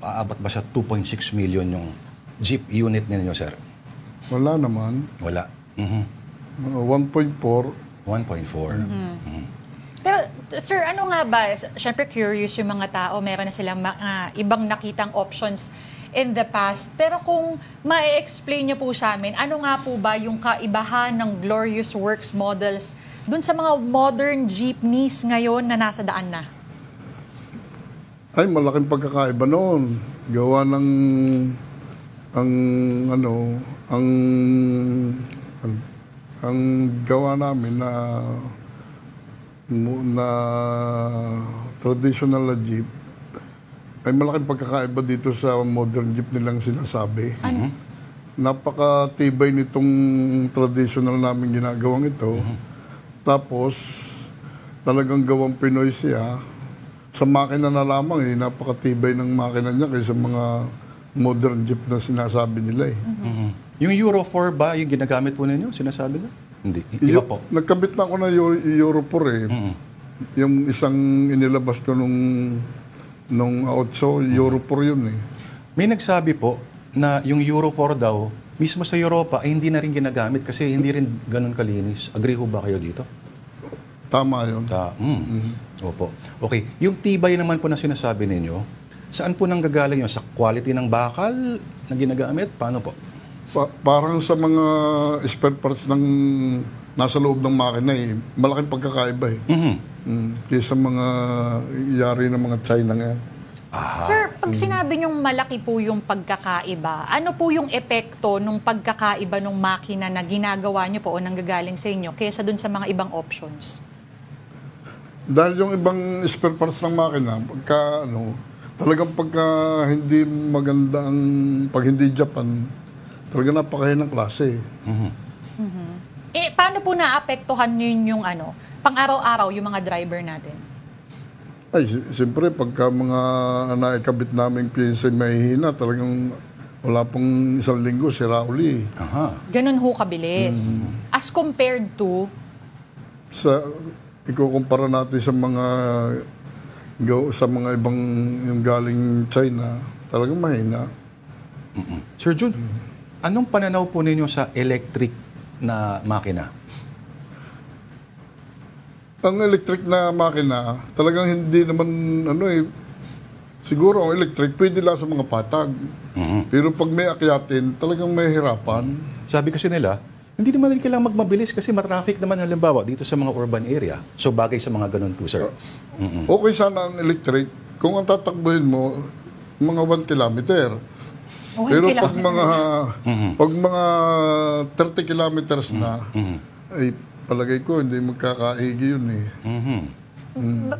aabot ba sa 2.6 million yung jeep unit ninyo, sir? Wala naman. Wala. 1.4. 1.4. Pero, sir, ano nga ba? Siyempre, curious yung mga tao. Meron na silang ibang nakitang options in the past. Pero kung ma-explain niyo po sa amin, ano nga po ba yung kaibahan ng Glorious Works models dun sa mga modern jeepneys ngayon na nasa daan na? Ay, malaking pagkakaiba noon. Gawa ng ang gawa namin na traditional na jeep ay malaking pagkakaiba dito sa modern jeep nilang sinasabi. Napakatibay nitong traditional namin ginagawang ito. Tapos, talagang gawang Pinoy siya. Sa makina na lamang, napakatibay ng makina niya kaysa mga modern jeep na sinasabi nila. Yung Euro 4 ba yung ginagamit po ninyo? Sinasabi niyo? Hindi. Iba po. Nagkabit na ako na Euro 4 Yung isang inilabas ko nung Outso, Euro 4 yun May nagsabi po na yung Euro 4 daw, mismo sa Europa, ay hindi na rin ginagamit kasi hindi rin ganun kalinis. Agree ho ba kayo dito? Tama yun. Opo. Okay. Yung tibay naman po na sinasabi ninyo, saan po nanggagaling yun? Sa quality ng bakal na ginagamit? Paano po? Parang sa mga spare parts ng nasa loob ng makina malaking pagkakaiba kaysa mga yari ng mga China ngayon. Sir, pag sinabi niyong malaki po yung pagkakaiba, ano po yung epekto ng pagkakaiba ng makina na ginagawa niyo po o nanggagaling sa inyo kaysa dun sa mga ibang options? Dahil yung ibang spare parts ng makina, talagang pagka hindi maganda pag hindi Japan, talaga napakahinang klase. Paano po naapektuhan yun yung pang-araw-araw yung mga driver natin? Ay, siyempre, pagka mga naikabit naming PNC may hina, talagang wala pong isang linggo, sira uli. Ganun ho kabilis. As compared to? Ikukumpara natin sa mga ibang yung galing China, talagang mahina. Sir Jun, anong pananaw po ninyo sa electric na makina? Ang electric na makina, talagang hindi naman, siguro ang electric, pwede lang sa mga patag. Pero pag may akyatin, talagang may hirapan. Sabi kasi nila, hindi naman rin kailangang magmabilis kasi matraffic naman halimbawa dito sa mga urban area. So bagay sa mga ganun po, sir. Okay sana ang electric kung ang tatakbuhin mo, mga 1 kilometer. Pero pag mga 30 kilometers na, ay palagay ko, hindi magkakaigi yun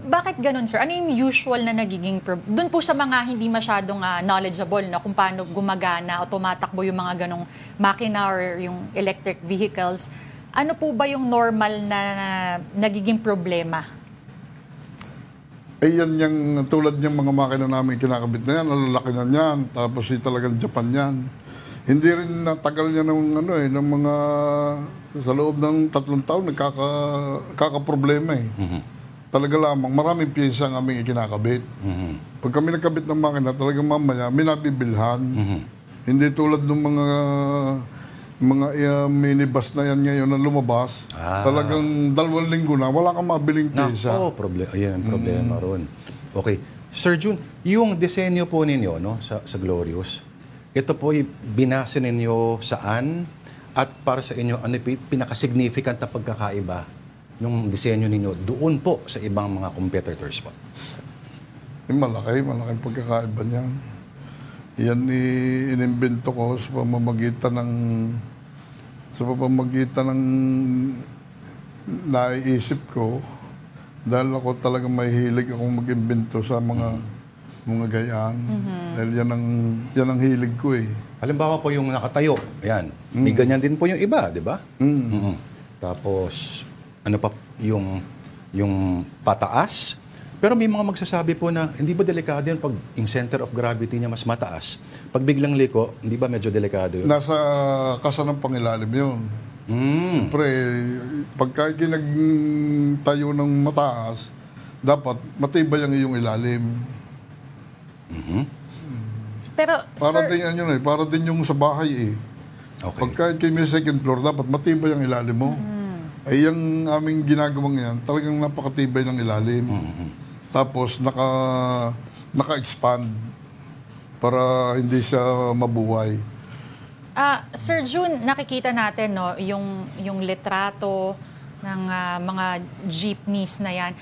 Bakit ganun, sir? Ano yung usual na nagiging doon po sa mga hindi masyadong knowledgeable kung paano gumagana o tumatakbo yung mga ganong makina or yung electric vehicles, ano po ba yung normal na nagiging problema? Yan yung tulad niyang mga makina namin kinakabit na yan, nalalaki na yan, tapos talagang Japan yan. Hindi rin natagal niya ng mga sa loob ng 3 taon nagkakaproblema Talaga lamang maraming piyesa ang aming ikinakabit. Pag kami nagkabit ng makina, talagang mamaya may nabibilhan. Hindi tulad ng mga minibus na yan ngayon na lumabas. Talagang 2 linggo na wala kang mabiling piyesa. Ayan ang problema ron. Okay. Sir Jun, yung disenyo po ninyo sa Glorious, ito po binase ninyo saan at para sa inyo, ano pinaka-significant na pagkakaiba ng disenyo ninyo doon po sa ibang mga competitors po? Malaking pagkakaiba niyan. Yan inimbento ko sa pamamagitan ng naiisip ko dahil ako talaga may hilig akong mag-imbento sa mga gayaan. Dahil yan ang hilig ko Halimbawa po yung nakatayo, ayan. May ganyan din po yung iba, di ba? Tapos, ano pa yung pataas. Pero may mga magsasabi po na, hindi ba delikado yun pag yung center of gravity niya mas mataas? Pag biglang liko, hindi ba medyo delikado yun? Nasa kasa ng pangilalim yun. Siyempre, pagka nagtayo ng mataas, dapat matibay ang iyong ilalim. Pero, Para sir, din yan yun para din yung sa bahay eh. Okay. Pagka kayo may second floor, dapat matibay ang ilalim mo. Ay yung aming ginagawang yan, talagang napakatibay ng ilalim. Tapos naka-expand para hindi siya mabuhay. Sir June, nakikita natin no, yung litrato ng mga jeepneys na yan.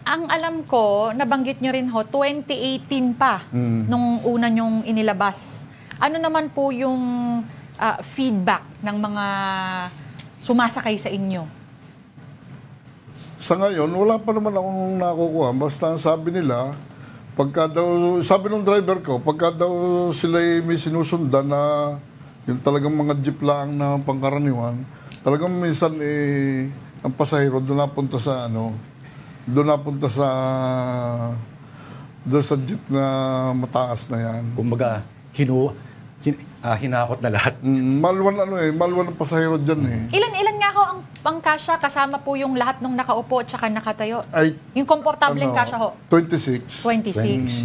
Ang alam ko, nabanggit nyo rin ho, 2018 pa nung una nyong inilabas. Ano naman po yung feedback ng mga sumasakay sa inyo? Sa ngayon, wala pa naman akong nakukuha. Basta ang sabi nila, sabi ng driver ko, pagka daw sila may sinusundan na yung talagang mga jeep lang na pangkaraniwan, talagang minsan ang pasahero doon napunta sa doon sa jeep na mataas na yan. Kumbaga, hinakot na lahat. Malwan ang pasahero dyan Ilan nga ho ang pangkasya kasama po yung lahat ng nakaupo at saka nakatayo? Ay, Yung komportableng kasya ho? 26. 26.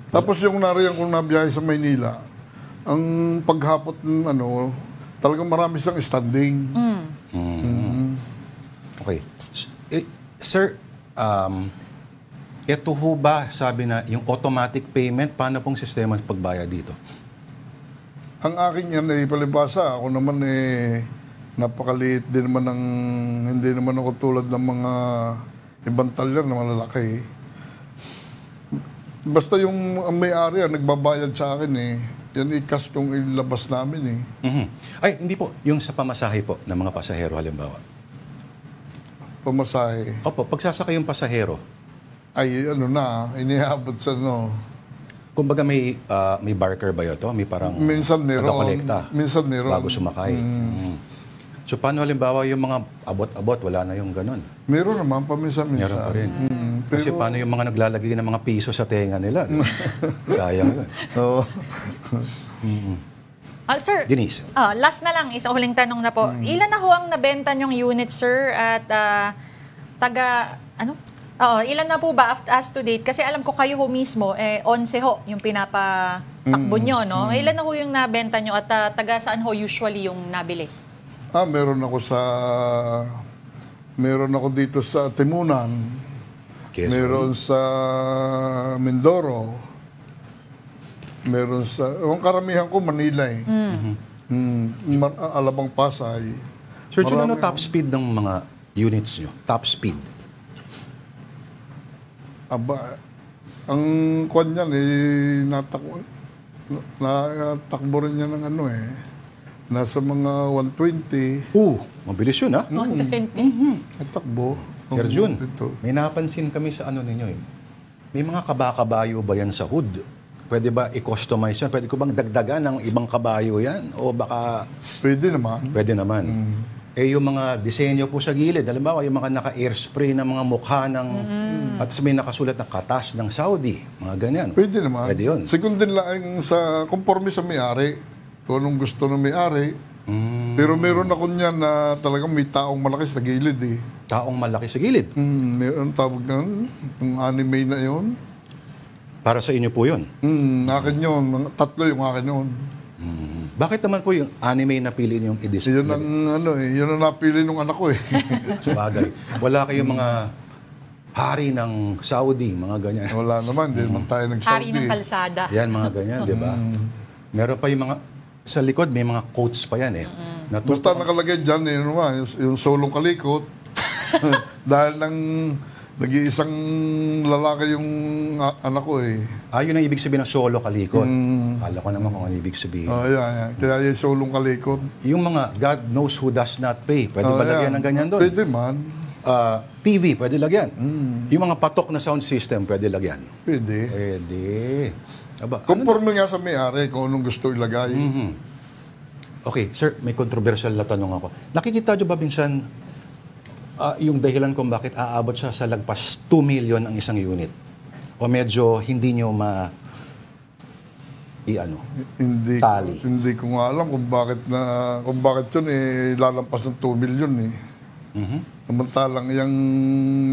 26. Tapos yung nariyan kong nabiyahe sa Maynila, ang paghapot talagang marami siyang standing. Okay. Sir, ito ho ba, sabi na, yung automatic payment, paano pong sistema ng pagbayad dito? Ang akin yan palibasa, ako naman napakaliit din naman hindi naman ako tulad ng mga ibang talyer na malalaki. Basta yung may-ari nagbabayad sa akin Yan cash kung ilabas namin Ay, hindi po. Yung sa pamasahe po ng mga pasahero, halimbawa. Pamasahe. Opo, pagsasakay yung pasahero, Ay, inihabot sa kumbaga may barker ba yun to? May parang Minsan meron. taga-kolekta Minsan meron. bago sumakay. So, paano halimbawa yung mga abot-abot, wala na yung ganun? Meron naman, paminsan-minsan. Meron pa rin. Kasi paano yung mga naglalagay ng mga piso sa tenga nila? Sayang yun. Oo. Sir, Denise. last na lang, isa huling tanong na po. Ilan na ho ang nabenta nyong unit, sir? At ilan na po ba as to date? Kasi alam ko kayo ho mismo, 11 ho yung pinapatakbo nyo, no? Ilan na ho yung nabenta nyo at taga saan ho usually yung nabili? Meron ako dito sa Timunan. Quezon. Meron sa Mindoro. Meron ang karamihan ko Manila Alabang Pasay. Sir Jun, ano top speed ng mga units nyo? Top speed? Ang kwan yan natakbo rin yan ng nasa mga 120. Mabilis yun, ha? 120. Natakbo. Sir Jun, may napansin kami sa ninyo May mga kabakabayo ba yan sa hood? Pwede ba i-customize yan? Pwede ko bang dagdagan ng ibang kabayo yan? O baka... Pwede naman. Pwede naman. Yung mga disenyo po sa gilid, halimbawa yung mga naka-airspray na mga mukha ng... At may nakasulat na katas ng Saudi, mga ganyan. Pwede naman. Pwede yun. Secondin lang conforme sa may-ari. Kung anong gusto ng may-ari. Pero meron ako niyan na talagang may taong malaki sa gilid Taong malaki sa gilid. Meron tawag na yung anime na yun. Para sa inyo po yun. Akin yun. Tatlo yung akin yun. Bakit naman po yung anime na pili niyong i-display? Yun ang napili ng anak ko Sabagay. Wala kayong mga hari ng Saudi, mga ganyan. Wala naman. Hindi naman tayo nag-Saudi. Hari ng kalsada. Yan, mga ganyan, di ba? Meron pa yung mga... Sa likod, may mga quotes pa yan Basta nakalagay dyan, yung solong kalikot. Dahil nag-iisang lalaki yung anak ko yun ang ibig sabihin ng solo kalikot. Kala ko naman kung ano ibig sabihin. Yan. Kaya yung solong kalikot. Yung mga God knows who does not pay, pwede ba lagyan ng ganyan doon? Pwede man. TV, pwede lagyan. Yung mga patok na sound system, pwede lagyan. Pwede. Pwede. Aba, Conforme nga sa may-ari kung anong gusto ilagay. Okay, sir, may controversial na tanong ako. Nakikita nyo ba minsan yung dahilan kung bakit aabot siya sa lagpas 2 million ang isang unit? O medyo hindi nyo tali? Hindi ko nga alam kung bakit yun lalampas ng 2 million Samantalang yung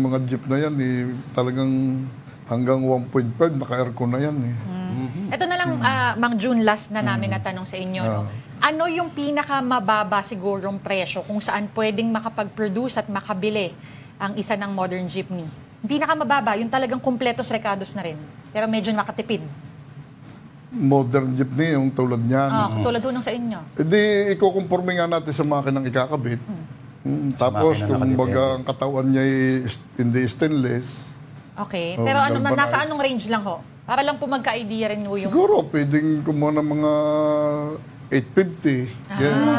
mga jeep na yan talagang hanggang 1.5 naka-aircon na yan Ito na lang, Mang June, last na namin na tanong sa inyo. No? Ano yung pinakamababa sigurong presyo kung saan pwedeng makapag-produce at makabili ang isa ng modern jeepney? Pinakamababa, yung talagang kumpletos recados na rin. Pero medyo makatipid. Modern jeepney, yung tulad niyan. Tulad ho nung sa inyo. Hindi, ikukumpurme nga natin sa makinang ikakabit. Tapos, makina kung nakadepende. baga ang katawan niya hindi stainless, Okay. Pero ano, galvanized. nasa anong range lang ho? Para lang po magka-idea rin ho yung... siguro pwedeng kumuha ng mga 850. ganyan.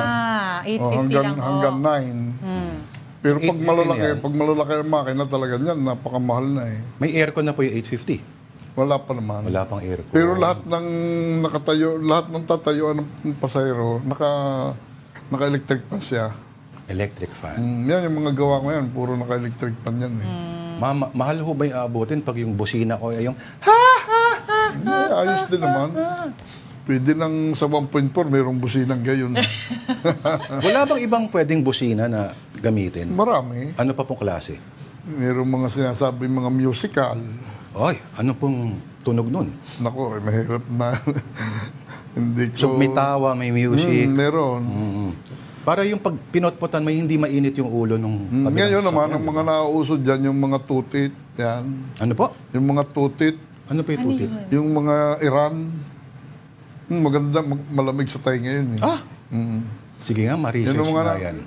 850 lang ho. Hanggang 9. Pero pag 850 malalaki, yan. pag malalaki ang makina talaga niyan, napakamahal na eh. May aircon na po yung 850. Wala pa naman. Wala pang aircon. Pero lahat ng nakatayo, lahat ng tatayuan ng pasahero, naka-electric pan siya. Electric fan. Yan yung mga gawa ko yan, puro naka-electric pan yan eh. Mahal ho ba yung aabutin pag yung busina ko ay yung Ayos din naman. Pwede nang sa 1.4, mayroong businang gayon. wala bang ibang pwedeng busina na gamitin? Marami. Ano pa pong klase? Mayroong mga sinasabi mga musical. Oy, ano pong tunog nun? Naku, mahirap na. Hindi ko... So may tawa, may music. Meron. Para yung pag pinotpotan may hindi mainit yung ulo nung Ngayon naman, ang mga nauuso dyan, yung mga tutit. Yan. Ano po? Yung mga tutit. Ano po yung tutit? Yung mga Iran. Maganda, malamig sa tayo ngayon. Eh. Sige nga, ma-research Yan ang mga na yan.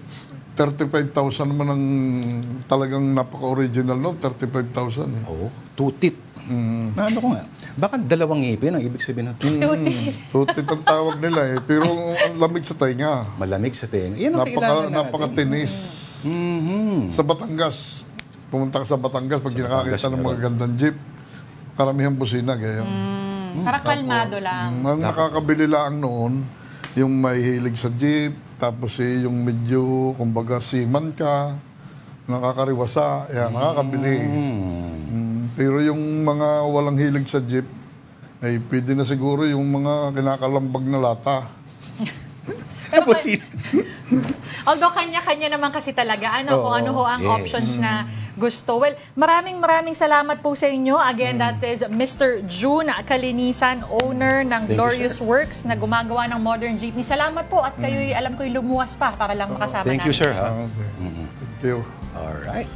35,000 naman ang talagang napaka-original, no? 35,000 eh. Oo, tutit. Ano ko nga? Baka dalawang ngipin ang ibig sabihin ng tutit. Tutit ang tawag nila eh. Pero ang lamig sa tainga. Malamig sa tenga. Yan ang kailangan natin. Napakatinis. Sa Batangas. Pumunta ka sa Batangas pag nakakita ng mga gandang jeep. Karamihan busina, gayon. Para kalmado lang. Ang nakakabili lang noon, yung may hilig sa jeep, tapos yung medyo, kumbaga, seaman ka, nakakariwasa, yan, nakakabili. Pero yung mga walang hilig sa jeep, ay pwede na siguro yung mga kinakalambag na lata. Although kanya-kanya naman kasi talaga, kung ano ho ang options na gusto. Well, maraming salamat po sa inyo. Again, that is Mr. June Kalinisan, owner ng Thank you, Glorious Works na gumagawa ng modern jeepney. Salamat po at kayo'y alam ko'y lumuwas pa para lang makasama Thank you, namin. sir. Ha? Okay. Thank you. All right.